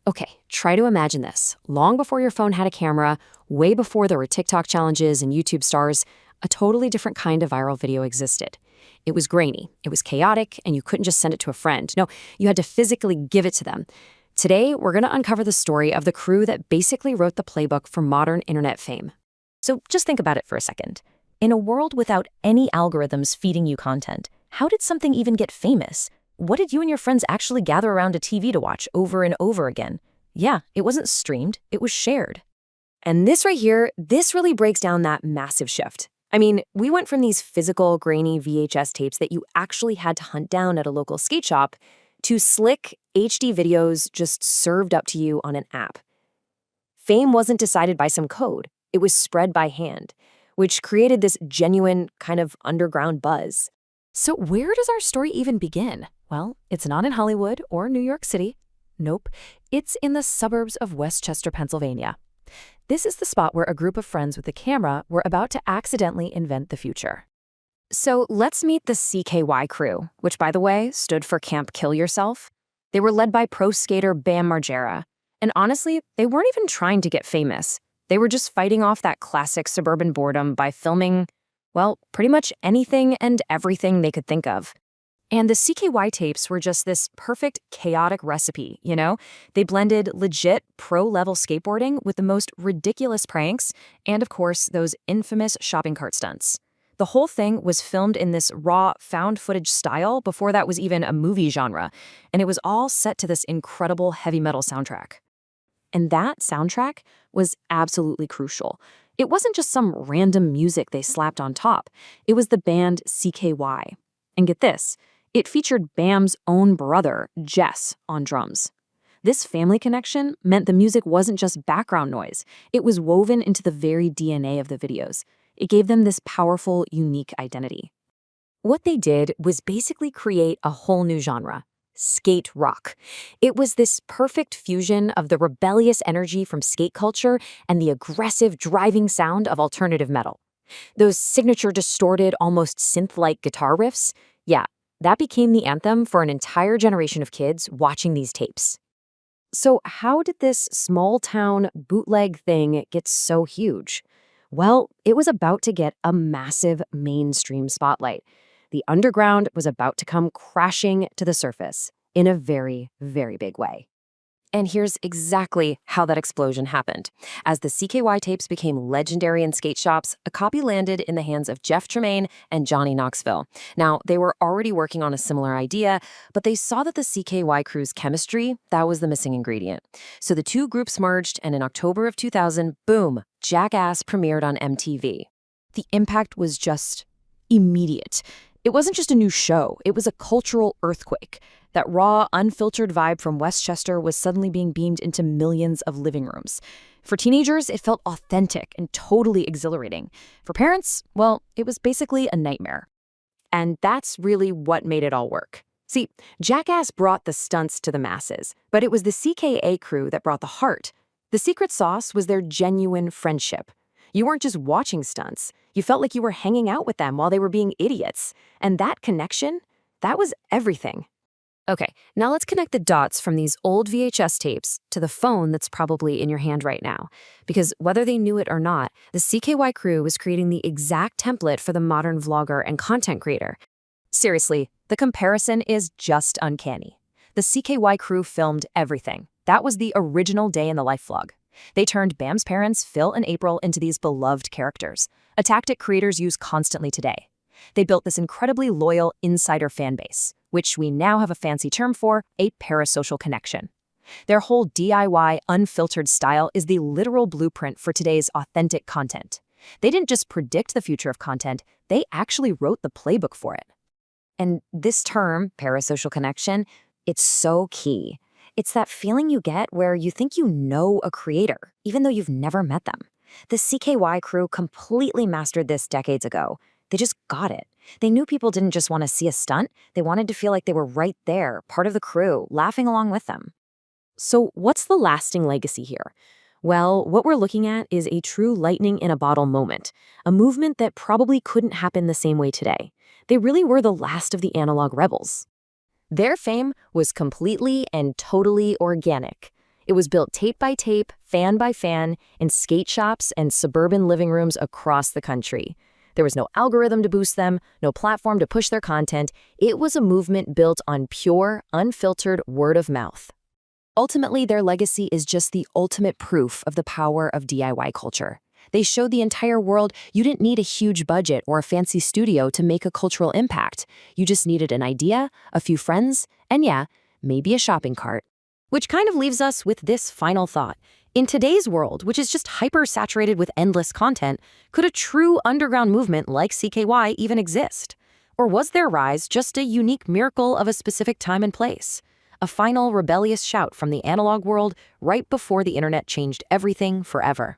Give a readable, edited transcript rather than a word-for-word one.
Okay, try to imagine this. Long before your phone had a camera, way before there were TikTok challenges and YouTube stars, a totally different kind of viral video existed. It was grainy, it was chaotic, and you couldn't just send it to a friend. No, you had to physically give it to them. Today, we're going to uncover the story of the crew that basically wrote the playbook for modern internet fame. So just think about it for a second. In a world without any algorithms feeding you content, how did something even get famous? What did you and your friends actually gather around a TV to watch over and over again? Yeah, it wasn't streamed, it was shared. And this right here, this really breaks down that massive shift. I mean, we went from these physical, grainy VHS tapes that you actually had to hunt down at a local skate shop to slick HD videos just served up to you on an app. Fame wasn't decided by some code. It was spread by hand, which created this genuine kind of underground buzz. So where does our story even begin? Well, it's not in Hollywood or New York City. Nope, it's in the suburbs of Westchester, Pennsylvania. This is the spot where a group of friends with a camera were about to accidentally invent the future. So let's meet the CKY Crew, which, by the way, stood for Camp Kill Yourself. They were led by pro skater Bam Margera. And honestly, they weren't even trying to get famous. They were just fighting off that classic suburban boredom by filming, well, pretty much anything and everything they could think of. And the CKY tapes were just this perfect chaotic recipe, you know? They blended legit pro-level skateboarding with the most ridiculous pranks and, of course, those infamous shopping cart stunts. The whole thing was filmed in this raw, found footage style before that was even a movie genre, and it was all set to this incredible heavy metal soundtrack. And that soundtrack was absolutely crucial. It wasn't just some random music they slapped on top. It was the band CKY. And get this, it featured Bam's own brother, Jess, on drums. This family connection meant the music wasn't just background noise. It was woven into the very DNA of the videos. It gave them this powerful, unique identity. What they did was basically create a whole new genre, skate rock. It was this perfect fusion of the rebellious energy from skate culture and the aggressive, driving sound of alternative metal. Those signature distorted, almost synth-like guitar riffs, yeah, that became the anthem for an entire generation of kids watching these tapes. So how did this small-town bootleg thing get so huge? Well, it was about to get a massive mainstream spotlight. The underground was about to come crashing to the surface in a very, very big way. And here's exactly how that explosion happened. As the CKY tapes became legendary in skate shops, a copy landed in the hands of Jeff Tremaine and Johnny Knoxville. Now, they were already working on a similar idea, but they saw that the CKY Crew's chemistry, that was the missing ingredient. So the two groups merged, and in October of 2000, boom, Jackass premiered on MTV. The impact was just immediate. It wasn't just a new show, it was a cultural earthquake. That raw, unfiltered vibe from Westchester was suddenly being beamed into millions of living rooms. For teenagers, it felt authentic and totally exhilarating. For parents, well, it was basically a nightmare. And that's really what made it all work. See, Jackass brought the stunts to the masses, but it was the CKY Crew that brought the heart. The secret sauce was their genuine friendship. You weren't just watching stunts. You felt like you were hanging out with them while they were being idiots. And that connection, that was everything. Okay, now let's connect the dots from these old VHS tapes to the phone that's probably in your hand right now. Because whether they knew it or not, the CKY Crew was creating the exact template for the modern vlogger and content creator. Seriously, the comparison is just uncanny. The CKY Crew filmed everything. That was the original day in the life vlog. They turned Bam's parents, Phil and April, into these beloved characters, a tactic creators use constantly today. They built this incredibly loyal insider fan base, which we now have a fancy term for, a parasocial connection. Their whole DIY, unfiltered style is the literal blueprint for today's authentic content. They didn't just predict the future of content, they actually wrote the playbook for it. And this term, parasocial connection, it's so key. It's that feeling you get where you think you know a creator, even though you've never met them. The CKY Crew completely mastered this decades ago. They just got it. They knew people didn't just want to see a stunt, they wanted to feel like they were right there, part of the crew, laughing along with them. So what's the lasting legacy here? Well, what we're looking at is a true lightning-in-a-bottle moment, a movement that probably couldn't happen the same way today. They really were the last of the analog rebels. Their fame was completely and totally organic. It was built tape by tape, fan by fan, in skate shops and suburban living rooms across the country. There was no algorithm to boost them, no platform to push their content. It was a movement built on pure, unfiltered word of mouth. Ultimately, their legacy is just the ultimate proof of the power of DIY culture. They showed the entire world you didn't need a huge budget or a fancy studio to make a cultural impact. You just needed an idea, a few friends, and yeah, maybe a shopping cart. Which kind of leaves us with this final thought. In today's world, which is just hyper-saturated with endless content, could a true underground movement like CKY even exist? Or was their rise just a unique miracle of a specific time and place? A final rebellious shout from the analog world right before the internet changed everything forever.